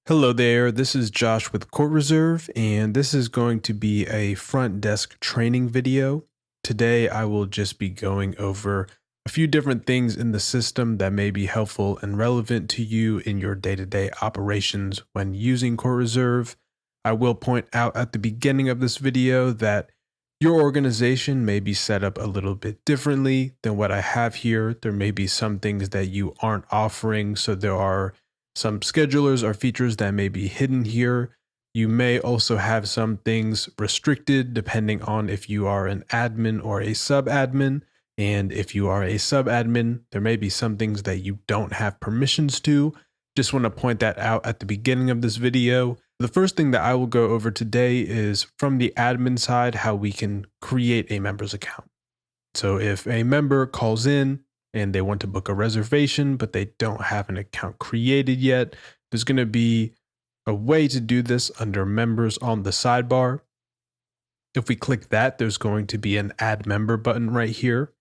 Hello there, this is Josh with CourtReserve, and this is going to be a front desk training video. Today I will just be going over a few different things in the system that may be helpful and relevant to you in your day-to-day operations when using CourtReserve. I will point out at the beginning of this video that your organization may be set up a little bit differently than what I have here. There may be some things that you aren't offering, so there are some schedulers or features that may be hidden here. You may also have some things restricted depending on if you are an admin or a sub-admin. And if you are a sub-admin, there may be some things that you don't have permissions to. Just want to point that out at the beginning of this video. The first thing that I will go over today is from the admin side, how we can create a member's account. So if a member calls in and they want to book a reservation, but they don't have an account created yet, there's going to be a way to do this under members on the sidebar. If we click that, there's going to be an add member button right here.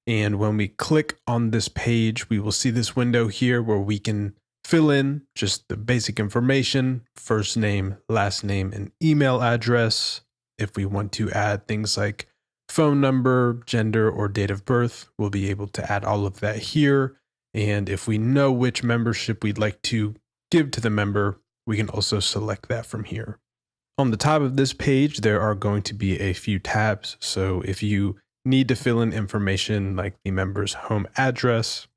And when we click on this page, we will see this window here where we can fill in just the basic information, first name, last name, and email address. If we want to add things like phone number, gender, or date of birth, we'll be able to add all of that here. And if we know which membership we'd like to give to the member, we can also select that from here. On the top of this page, there are going to be a few tabs. So if you need to fill in information like the member's home address,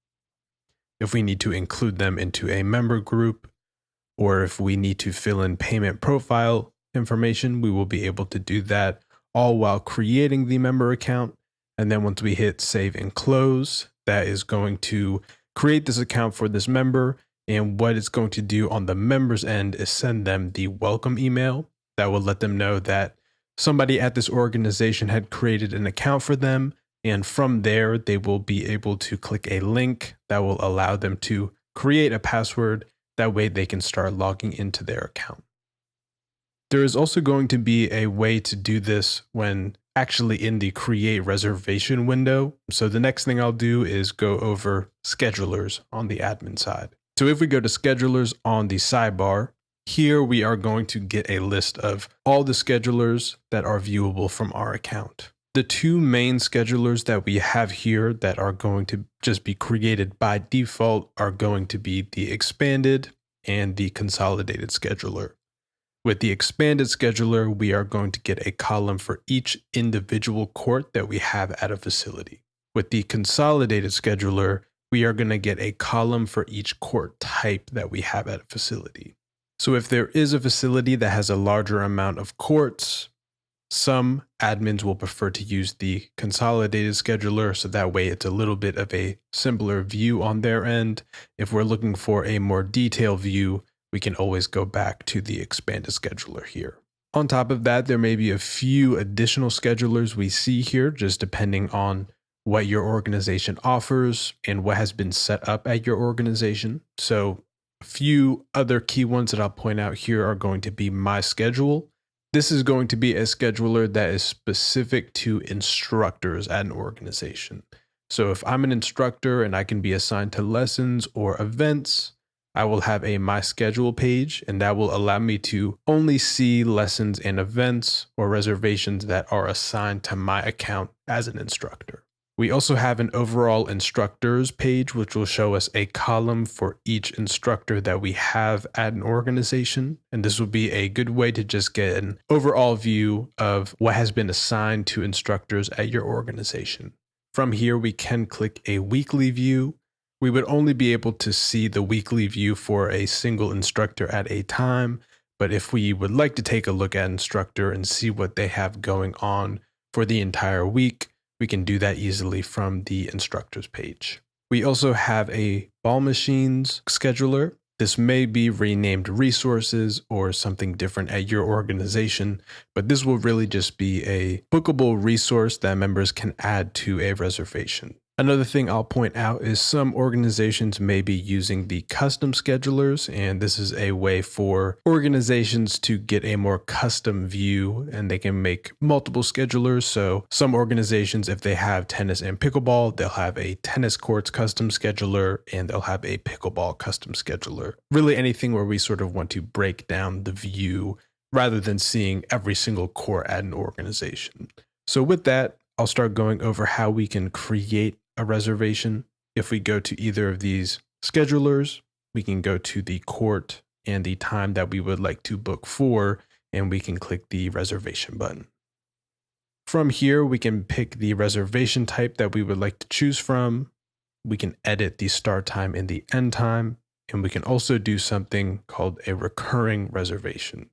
if we need to include them into a member group, or if we need to fill in payment profile information, we will be able to do that all while creating the member account. And then once we hit save and close, that is going to create this account for this member. And what it's going to do on the member's end is send them the welcome email that will let them know that somebody at this organization had created an account for them. And from there, they will be able to click a link that will allow them to create a password. That way they can start logging into their account. There is also going to be a way to do this when actually in the create reservation window. So the next thing I'll do is go over schedulers on the admin side. So if we go to schedulers on the sidebar, here we are going to get a list of all the schedulers that are viewable from our account. The two main schedulers that we have here that are going to just be created by default are going to be the expanded and the consolidated scheduler. With the expanded scheduler, we are going to get a column for each individual court that we have at a facility. With the consolidated scheduler, we are going to get a column for each court type that we have at a facility. So if there is a facility that has a larger amount of courts, some admins will prefer to use the consolidated scheduler, so that way it's a little bit of a simpler view on their end. If we're looking for a more detailed view, we can always go back to the expanded scheduler here. On top of that, there may be a few additional schedulers we see here, just depending on what your organization offers and what has been set up at your organization. So a few other key ones that I'll point out here are going to be My Schedule. This is going to be a scheduler that is specific to instructors at an organization. So if I'm an instructor and I can be assigned to lessons or events, I will have a My Schedule page, and that will allow me to only see lessons and events or reservations that are assigned to my account as an instructor. We also have an overall instructors page, which will show us a column for each instructor that we have at an organization. And this will be a good way to just get an overall view of what has been assigned to instructors at your organization. From here, we can click a weekly view. We would only be able to see the weekly view for a single instructor at a time. But if we would like to take a look at instructor and see what they have going on for the entire week, we can do that easily from the instructors page. We also have a ball machines scheduler. This may be renamed resources or something different at your organization, but this will really just be a bookable resource that members can add to a reservation. Another thing I'll point out is some organizations may be using the custom schedulers, and this is a way for organizations to get a more custom view, and they can make multiple schedulers. So some organizations, if they have tennis and pickleball, they'll have a tennis courts custom scheduler and they'll have a pickleball custom scheduler. Really anything where we sort of want to break down the view rather than seeing every single court at an organization. So with that, I'll start going over how we can create a reservation. If we go to either of these schedulers, we can go to the court and the time that we would like to book for, and we can click the reservation button. From here, we can pick the reservation type that we would like to choose from. We can edit the start time and the end time, and we can also do something called a recurring reservation.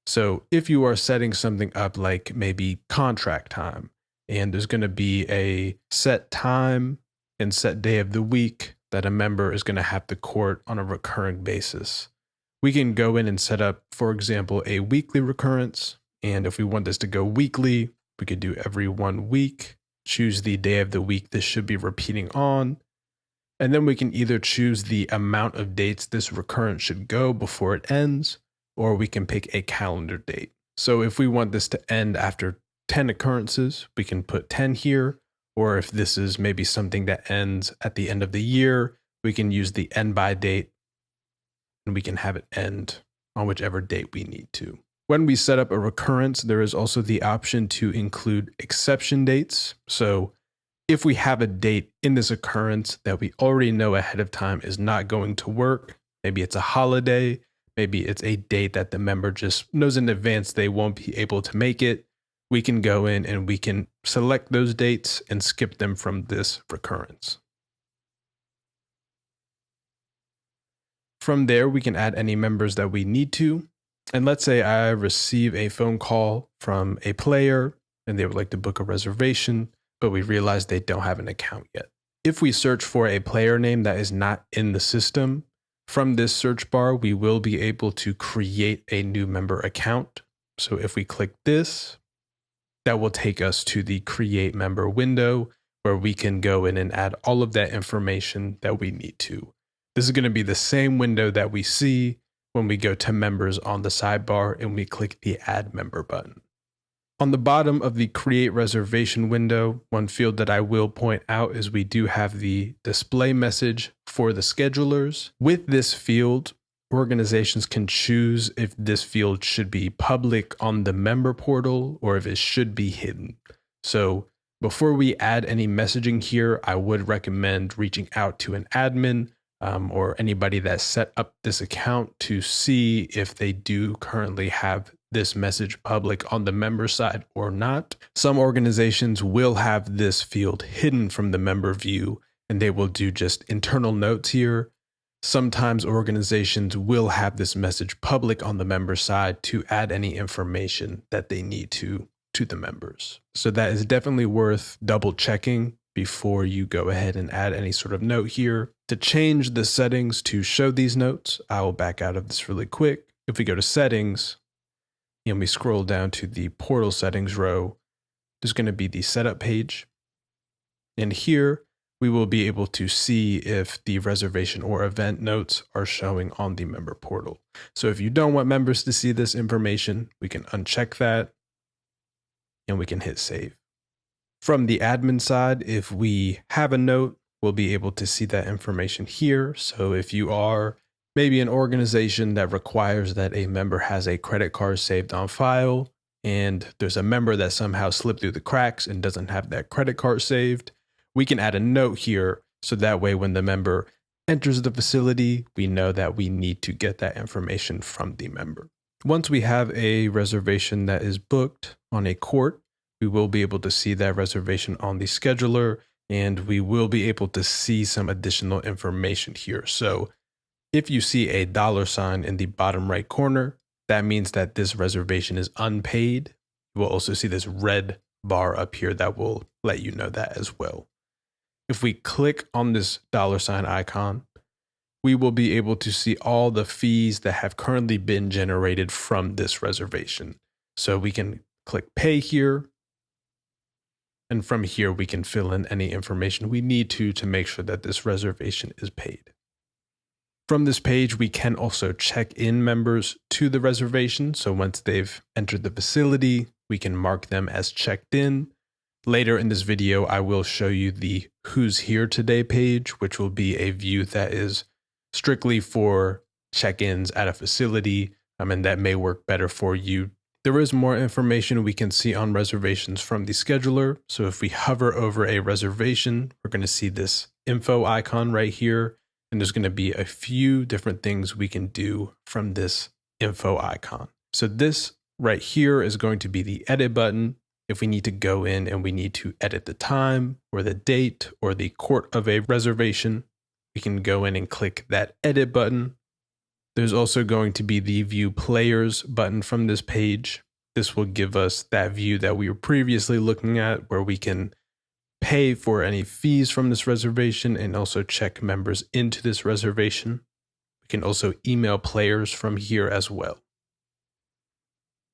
So if you are setting something up like maybe contract time, and there's going to be a set time and set day of the week that a member is going to have to court on a recurring basis, we can go in and set up, for example, a weekly recurrence. And if we want this to go weekly, we could do every 1 week, choose the day of the week this should be repeating on. And then we can either choose the amount of dates this recurrence should go before it ends, or we can pick a calendar date. So if we want this to end after 10 occurrences, we can put 10 here, or if this is maybe something that ends at the end of the year, we can use the end by date and we can have it end on whichever date we need to. When we set up a recurrence, there is also the option to include exception dates. So if we have a date in this occurrence that we already know ahead of time is not going to work, maybe it's a holiday, maybe it's a date that the member just knows in advance they won't be able to make it, we can go in and we can select those dates and skip them from this recurrence. From there, we can add any members that we need to. And let's say I receive a phone call from a player and they would like to book a reservation, but we realize they don't have an account yet. If we search for a player name that is not in the system, from this search bar, we will be able to create a new member account. So if we click this, that will take us to the create member window where we can go in and add all of that information that we need to. This is going to be the same window that we see when we go to members on the sidebar and we click the add member button. On the bottom of the create reservation window, one field that I will point out is we do have the display message for the schedulers. With this field, organizations can choose if this field should be public on the member portal or if it should be hidden. So before we add any messaging here, I would recommend reaching out to an admin or anybody that set up this account to see if they do currently have this message public on the member side or not. Some organizations will have this field hidden from the member view and they will do just internal notes here. Sometimes organizations will have this message public on the member side to add any information that they need to the members. So that is definitely worth double checking before you go ahead and add any sort of note here. To change the settings to show these notes, I will back out of this really quick. If we go to settings and we scroll down to the portal settings row, there's going to be the setup page. And here we will be able to see if the reservation or event notes are showing on the member portal. So if you don't want members to see this information, we can uncheck that and we can hit save. From the admin side, if we have a note, we'll be able to see that information here. So if you are maybe an organization that requires that a member has a credit card saved on file, and there's a member that somehow slipped through the cracks and doesn't have that credit card saved, we can add a note here so that way when the member enters the facility, we know that we need to get that information from the member. Once we have a reservation that is booked on a court, we will be able to see that reservation on the scheduler, and we will be able to see some additional information here. So if you see a $sign in the bottom right corner, that means that this reservation is unpaid. You will also see this red bar up here that will let you know that as well. If we click on this $sign icon, we will be able to see all the fees that have currently been generated from this reservation. So we can click pay here. And from here, we can fill in any information we need to make sure that this reservation is paid. From this page, we can also check in members to the reservation. So once they've entered the facility, we can mark them as checked in. Later in this video, I will show you the Who's Here Today page, which will be a view that is strictly for check-ins at a facility, and that may work better for you. There is more information we can see on reservations from the scheduler. So if we hover over a reservation, we're going to see this info icon right here. And there's going to be a few different things we can do from this info icon. So this right here is going to be the edit button. If we need to go in and we need to edit the time or the date or the court of a reservation, we can go in and click that edit button. There's also going to be the view players button from this page. This will give us that view that we were previously looking at, where we can pay for any fees from this reservation and also check members into this reservation. We can also email players from here as well.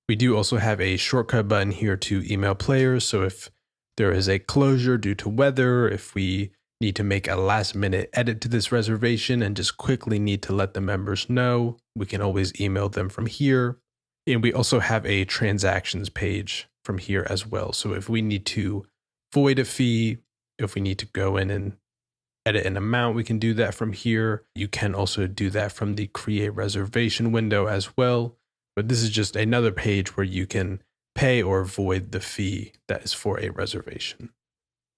We do also have a shortcut button here to email players. So if there is a closure due to weather, if we need to make a last minute edit to this reservation and just quickly need to let the members know, we can always email them from here. And we also have a transactions page from here as well. So if we need to void a fee, if we need to go in and edit an amount, we can do that from here. You can also do that from the create reservation window as well. But this is just another page where you can pay or void the fee that is for a reservation.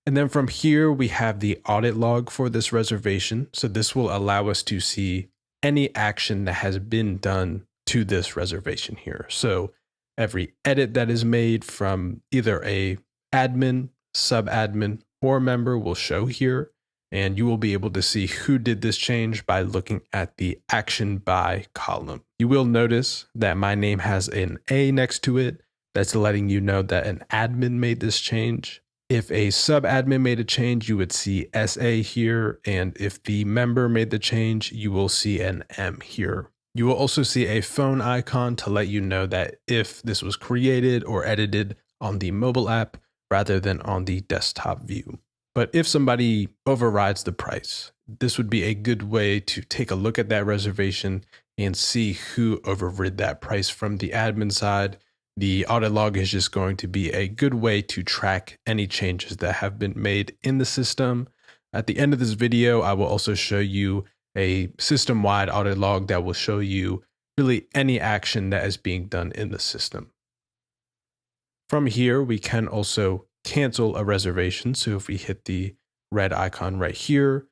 And then from here, we have the audit log for this reservation. So this will allow us to see any action that has been done to this reservation here. So every edit that is made from either a admin, sub-admin, or member will show here. And you will be able to see who did this change by looking at the action by column. You will notice that my name has an A next to it. That's letting you know that an admin made this change. If a sub-admin made a change, you would see SA here. And if the member made the change, you will see an M here. You will also see a phone icon to let you know that if this was created or edited on the mobile app rather than on the desktop view. But if somebody overrides the price, this would be a good way to take a look at that reservation and see who overrid that price from the admin side. The audit log is just going to be a good way to track any changes that have been made in the system. At the end of this video, I will also show you a system-wide audit log that will show you really any action that is being done in the system. From here, we can also cancel a reservation. So if we hit the red icon right here,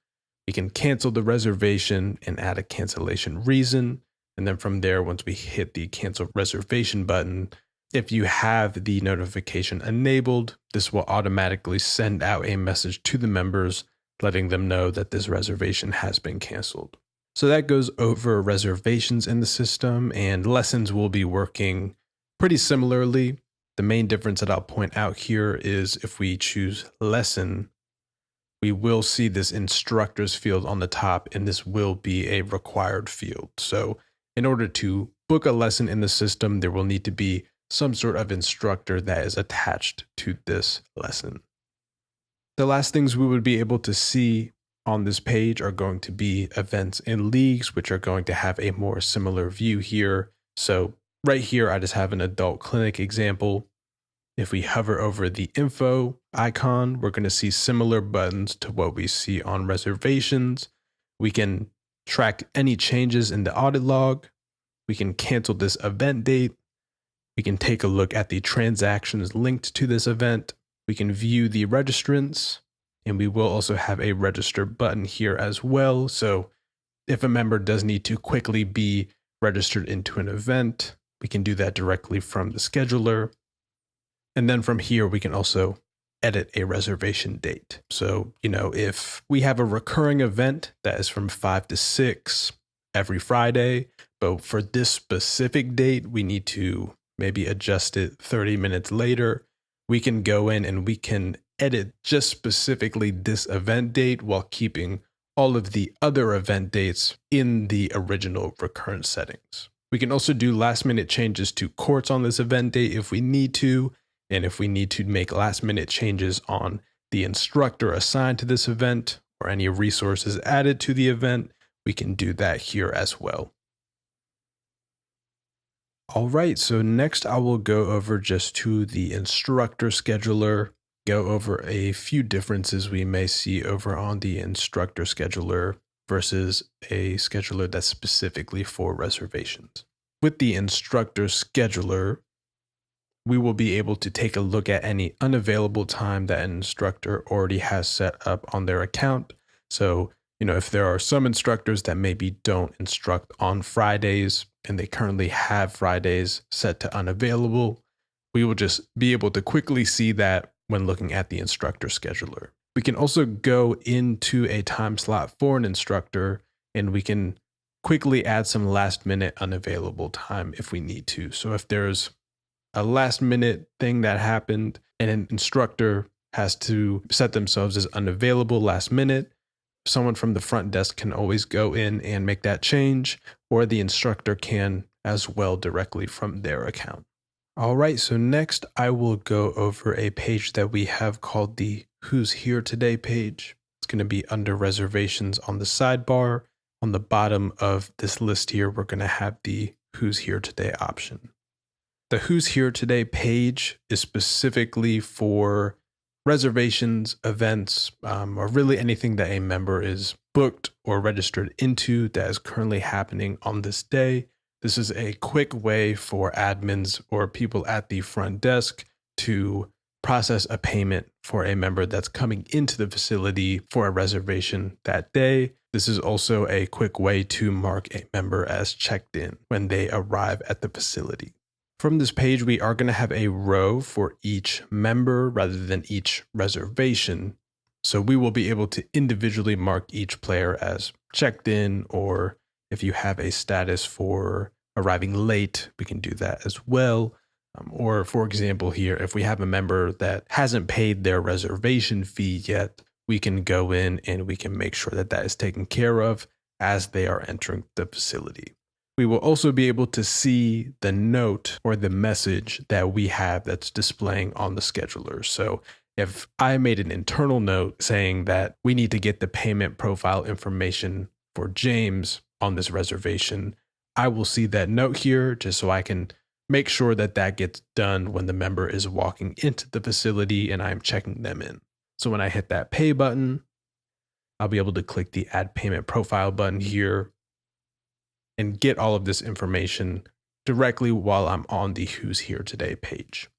we can cancel the reservation and add a cancellation reason. And then from there, once we hit the cancel reservation button, if you have the notification enabled, this will automatically send out a message to the members letting them know that this reservation has been canceled. So that goes over reservations in the system, and lessons will be working pretty similarly. The main difference that I'll point out here is if we choose lesson, we will see this instructors field on the top, and this will be a required field. So in order to book a lesson in the system, there will need to be some sort of instructor that is attached to this lesson. The last things we would be able to see on this page are going to be events and leagues, which are going to have a more similar view here. So right here, I just have an adult clinic example. If we hover over the info icon, we're going to see similar buttons to what we see on reservations. We can track any changes in the audit log. We can cancel this event date. We can take a look at the transactions linked to this event. We can view the registrants, and we will also have a register button here as well. So if a member does need to quickly be registered into an event, we can do that directly from the scheduler. And then from here, we can also edit a reservation date. So, if we have a recurring event that is from 5 to 6 every Friday, but for this specific date, we need to maybe adjust it 30 minutes later, we can go in and we can edit just specifically this event date while keeping all of the other event dates in the original recurrent settings. We can also do last minute changes to courts on this event date if we need to. And if we need to make last minute changes on the instructor assigned to this event or any resources added to the event, we can do that here as well. All right, so next I will go over just to the instructor scheduler, go over a few differences we may see over on the instructor scheduler versus a scheduler that's specifically for reservations. With the instructor scheduler, we will be able to take a look at any unavailable time that an instructor already has set up on their account. So, if there are some instructors that maybe don't instruct on Fridays and they currently have Fridays set to unavailable, we will just be able to quickly see that when looking at the instructor scheduler. We can also go into a time slot for an instructor and we can quickly add some last minute unavailable time if we need to. So if there's a last minute thing that happened and an instructor has to set themselves as unavailable last minute, someone from the front desk can always go in and make that change, or the instructor can as well directly from their account. All right, so next I will go over a page that we have called the Who's Here Today page. It's going to be under reservations on the sidebar. On the bottom of this list here, we're going to have the Who's Here Today option. The Who's Here Today page is specifically for reservations, events, or really anything that a member is booked or registered into that is currently happening on this day. This is a quick way for admins or people at the front desk to process a payment for a member that's coming into the facility for a reservation that day. This is also a quick way to mark a member as checked in when they arrive at the facility. From this page, we are going to have a row for each member rather than each reservation. So we will be able to individually mark each player as checked in, or if you have a status for arriving late, we can do that as well. Or for example here, if we have a member that hasn't paid their reservation fee yet, we can go in and we can make sure that that is taken care of as they are entering the facility. We will also be able to see the note or the message that we have that's displaying on the scheduler. So if I made an internal note saying that we need to get the payment profile information for James on this reservation, I will see that note here just so I can make sure that that gets done when the member is walking into the facility and I'm checking them in. So when I hit that pay button, I'll be able to click the add payment profile button here and get all of this information directly while I'm on the Who's Here Today page.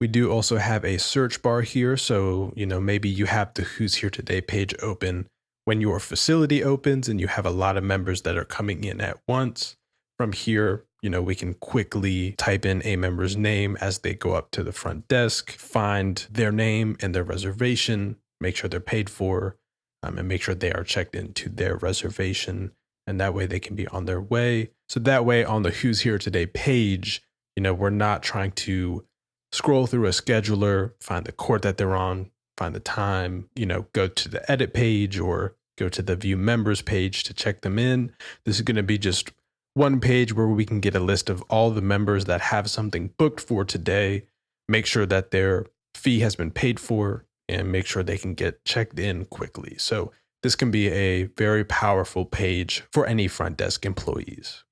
We do also have a search bar here. So, maybe you have the Who's Here Today page open when your facility opens and you have a lot of members that are coming in at once. From here, we can quickly type in a member's name as they go up to the front desk, find their name and their reservation, make sure they're paid for, and make sure they are checked into their reservation. And that way they can be on their way. So that way on the Who's Here Today page, we're not trying to scroll through a scheduler, find the court that they're on, find the time, go to the edit page or go to the view members page to check them in. This is going to be just one page where we can get a list of all the members that have something booked for today, make sure that their fee has been paid for, and make sure they can get checked in quickly. So this can be a very powerful page for any front desk employees.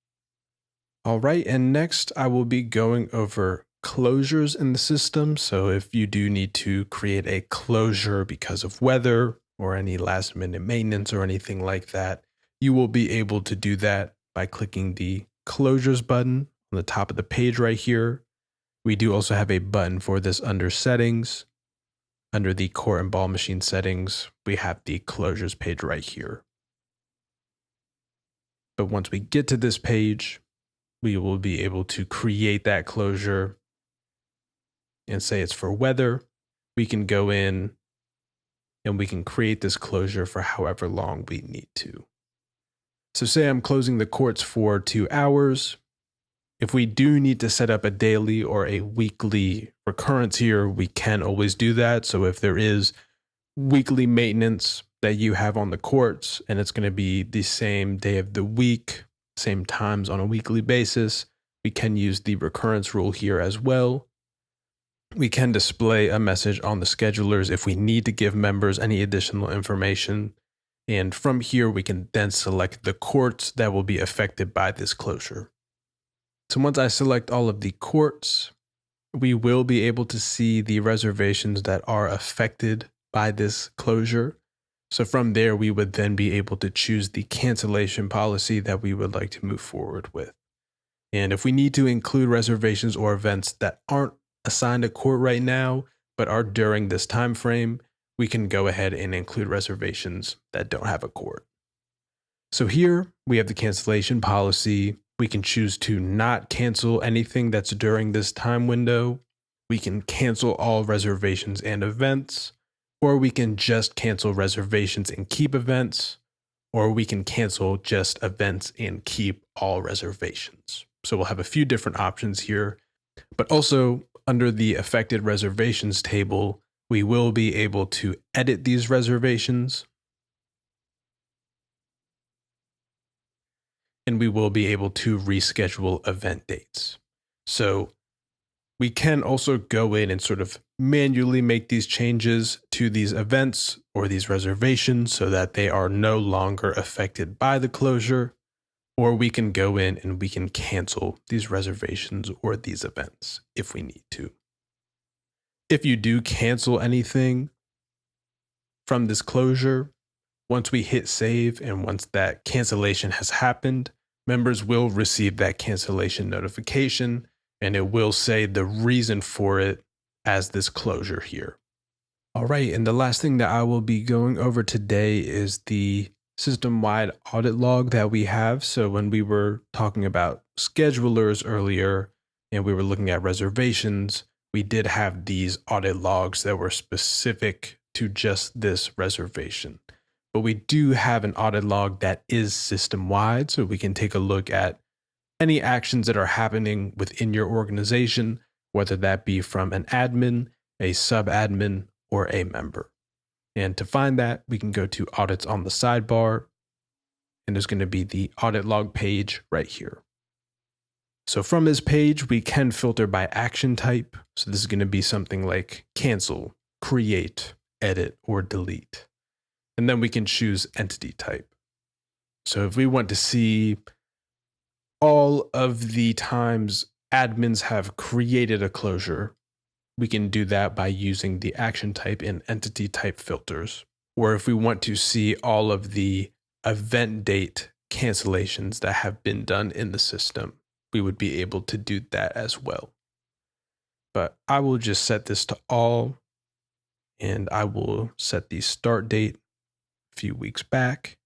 All right, and next I will be going over closures in the system. So if you do need to create a closure because of weather or any last minute maintenance or anything like that, you will be able to do that by clicking the closures button on the top of the page right here. We do also have a button for this under settings. Under the court and ball machine settings, we have the closures page right here. But once we get to this page, we will be able to create that closure and say it's for weather. We can go in and we can create this closure for however long we need to. So say I'm closing the courts for 2 hours. If we do need to set up a daily or a weekly recurrence here, we can always do that. So if there is weekly maintenance that you have on the courts and it's going to be the same day of the week, same times on a weekly basis, we can use the recurrence rule here as well. we can display a message on the schedulers if we need to give members any additional information. And from here, we can then select the courts that will be affected by this closure. So once I select all of the courts, we will be able to see the reservations that are affected by this closure. So from there, we would then be able to choose the cancellation policy that we would like to move forward with. And if we need to include reservations or events that aren't assigned a court right now, but are during this time frame, we can go ahead and include reservations that don't have a court. So here we have the cancellation policy. We can choose to not cancel anything that's during this time window. We can cancel all reservations and events, or we can just cancel reservations and keep events, or we can cancel just events and keep all reservations. So we'll have a few different options here, but also under the affected reservations table, we will be able to edit these reservations, and we will be able to reschedule event dates. So we can also go in and sort of manually make these changes to these events or these reservations so that they are no longer affected by the closure, or we can go in and we can cancel these reservations or these events if we need to. If you do cancel anything from this closure, once we hit save and once that cancellation has happened, members will receive that cancellation notification, and it will say the reason for it as this closure here. All right, and the last thing that I will be going over today is the system-wide audit log that we have. So when we were talking about schedulers earlier and we were looking at reservations, we did have these audit logs that were specific to just this reservation. But we do have an audit log that is system-wide, so we can take a look at any actions that are happening within your organization, whether that be from an admin, a sub-admin, or a member. And to find that, we can go to Audits on the sidebar, and there's going to be the audit log page right here. So from this page, we can filter by action type. So this is going to be something like cancel, create, edit, or delete. And then we can choose entity type. So if we want to see all of the times admins have created a closure, we can do that by using the action type and entity type filters. Or if we want to see all of the event date cancellations that have been done in the system, we would be able to do that as well. But I will just set this to all, and I will set the start date a few weeks back.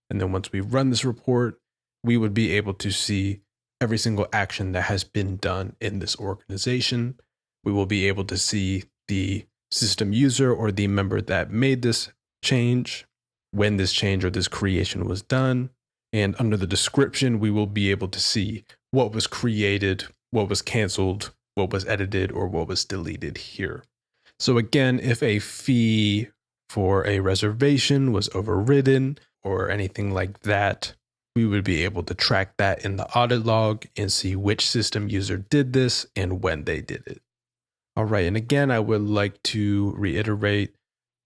And then once we run this report, we would be able to see every single action that has been done in this organization. We will be able to see the system user or the member that made this change, when this change or this creation was done. And under the description, we will be able to see what was created, what was canceled, what was edited, or what was deleted here. So again, if a fee for a reservation was overridden or anything like that, we would be able to track that in the audit log and see which system user did this and when they did it. All right, and again, I would like to reiterate,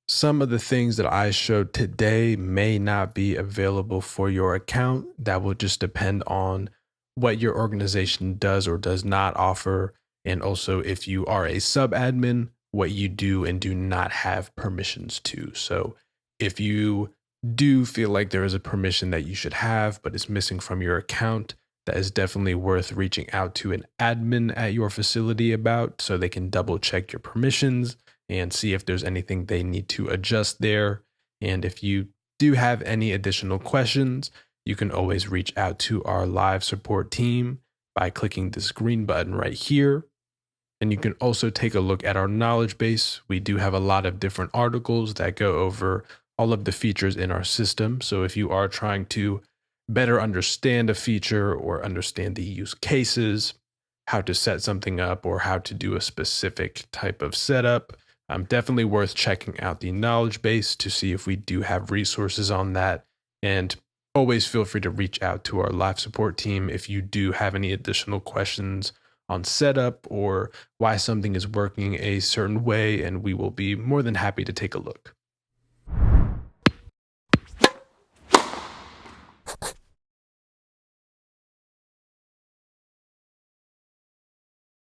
some of the things that I showed today may not be available for your account. That will just depend on what your organization does or does not offer, and also if you are a sub-admin, what you do and do not have permissions to. So if you do feel like there is a permission that you should have, but it's missing from your account, that is definitely worth reaching out to an admin at your facility about so they can double check your permissions and see if there's anything they need to adjust there. And if you do have any additional questions, you can always reach out to our live support team by clicking this green button right here. And you can also take a look at our knowledge base. We do have a lot of different articles that go over all of the features in our system. So if you are trying to better understand a feature or understand the use cases, how to set something up or how to do a specific type of setup, definitely worth checking out the knowledge base to see if we do have resources on that. And always feel free to reach out to our live support team if you do have any additional questions on setup or why something is working a certain way, and we will be more than happy to take a look.